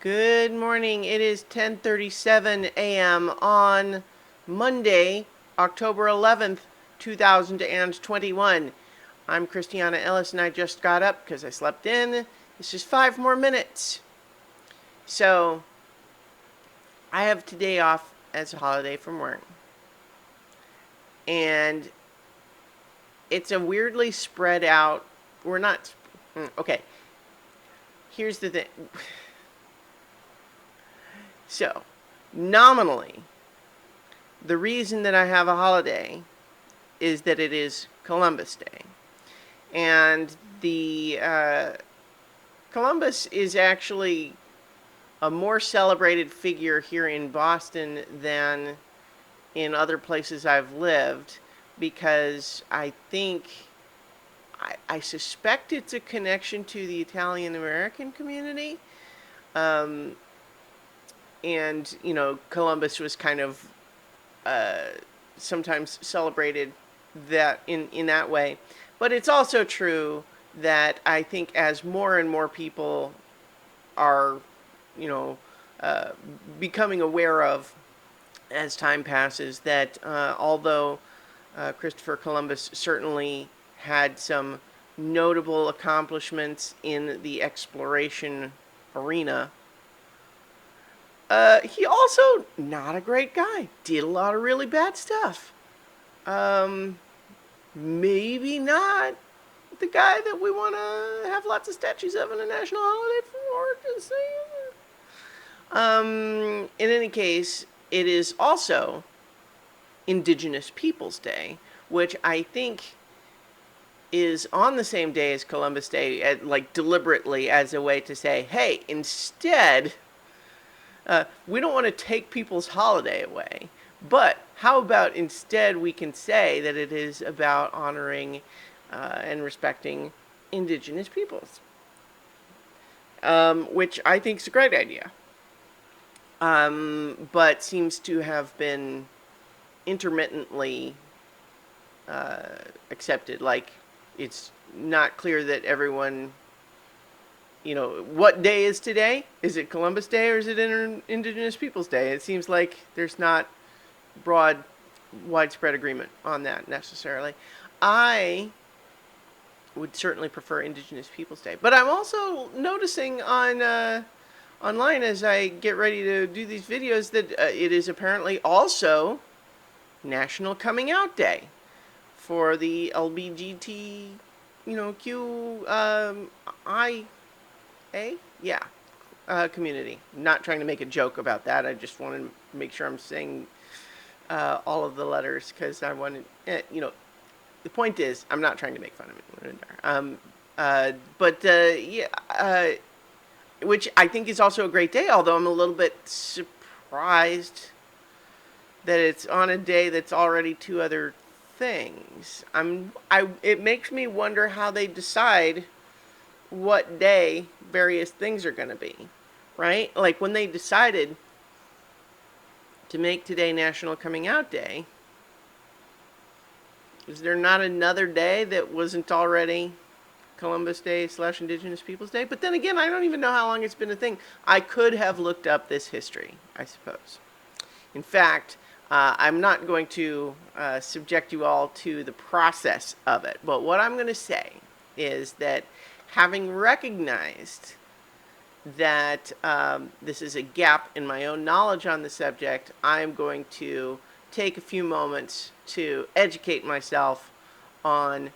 Good morning. It is 10:37 a.m. on Monday, October 11th, 2021. I'm Christiana Ellis and I just got up because I slept in. This is 5 more minutes. So, I have today off as a holiday from work. And it's a weirdly spread out. We're not. Okay. Here's the thing. So, nominally, the reason that I have a holiday is that it is Columbus Day. And the Columbus is actually a more celebrated figure here in Boston than in other places I've lived because I suspect it's a connection to the Italian American community. Um, and, Columbus was kind of sometimes celebrated that in that way. But it's also true that I think as more and more people are, you know, uh, becoming aware of as time passes, that although Christopher Columbus certainly had some notable accomplishments in the exploration arena, he also not a great guy. Did a lot of really bad stuff. Um, Maybe not the guy that we want to have lots of statues of in a national holiday for. Just saying. In any case, it is also Indigenous Peoples Day, which I think is on the same day as Columbus Day, like deliberately as a way to say, hey, instead, we don't want to take people's holiday away. But how about instead we can say that it is about honoring and respecting Indigenous peoples, which I think is a great idea, but seems to have been intermittently accepted. Like, it's not clear that everyone, what day is today? Is it Columbus Day or is it Indigenous Peoples Day? It seems like there's not broad, widespread agreement on that necessarily. I would certainly prefer Indigenous Peoples Day, but I'm also noticing online as I get ready to do these videos that it is apparently also National Coming Out Day for the LBGT, Q I A, yeah, community. Not trying to make a joke about that. I just want to make sure I'm saying all of the letters because I wanted, the point is, I'm not trying to make fun of it. But yeah, which I think is also a great day. Although I'm a little bit surprised that it's on a day that's already two other things. It makes me wonder how they decide what day various things are going to be, right? Like when they decided to make today National Coming Out Day, is there not another day that wasn't already Columbus Day / Indigenous Peoples Day? But then again, I don't even know how long it's been a thing. I could have looked up this history, I suppose. In fact, I'm not going to subject you all to the process of it. But what I'm going to say is that having recognized that this is a gap in my own knowledge on the subject, I'm going to take a few moments to educate myself on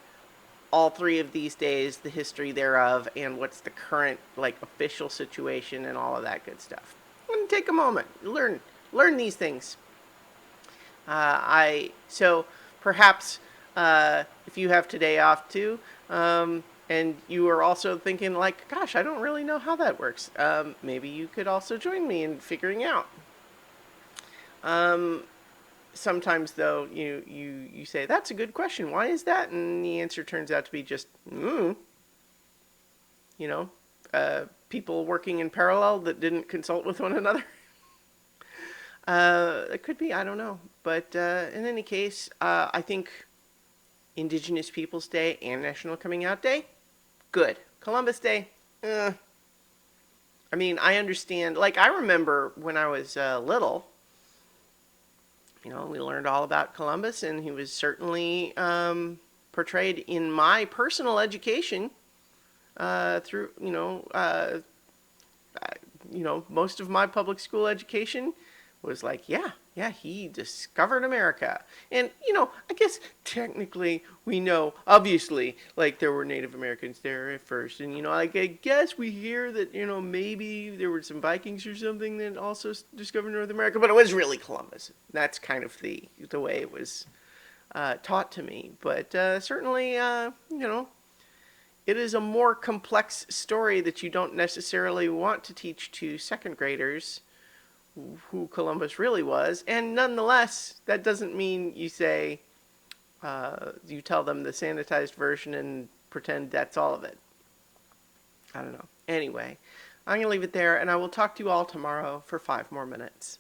all three of these days, the history thereof, and what's the current official situation and all of that good stuff. I'm going to take a moment, learn these things. So perhaps if you have today off too, and you are also thinking gosh, I don't really know how that works. Maybe you could also join me in figuring out. Sometimes though, you say, that's a good question. Why is that? And the answer turns out to be just, people working in parallel that didn't consult with one another. It could be, I don't know. But in any case, I think Indigenous Peoples Day and National Coming Out Day, good. Columbus Day, I mean, I understand. Like, I remember when I was little, we learned all about Columbus, and he was certainly portrayed in my personal education through, most of my public school education was like, yeah, he discovered America. And, I guess technically we know, obviously, like there were Native Americans there at first. And, like I guess we hear that, maybe there were some Vikings or something that also discovered North America, but it was really Columbus. That's kind of the way it was taught to me. But certainly, it is a more complex story that you don't necessarily want to teach to second graders who Columbus really was. And nonetheless, that doesn't mean you say, you tell them the sanitized version and pretend that's all of it. I don't know. Anyway, I'm going to leave it there, and I will talk to you all tomorrow for 5 more minutes.